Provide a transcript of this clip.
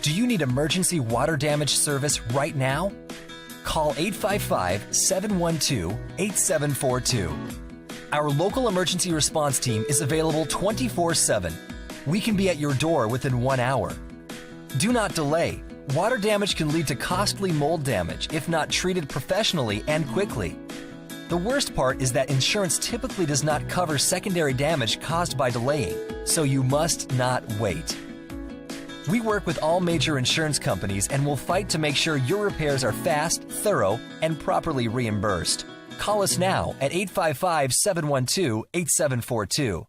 Do you need emergency water damage service right now? Call 855-712-8742. Our local emergency response team is available 24/7. We can be at your door within 1 hour. Do not delay. Water damage can lead to costly mold damage if not treated professionally and quickly. The worst part is that insurance typically does not cover secondary damage caused by delaying, so you must not wait. We work with all major insurance companies and will fight to make sure your repairs are fast, thorough, and properly reimbursed. Call us now at 855-712-8742.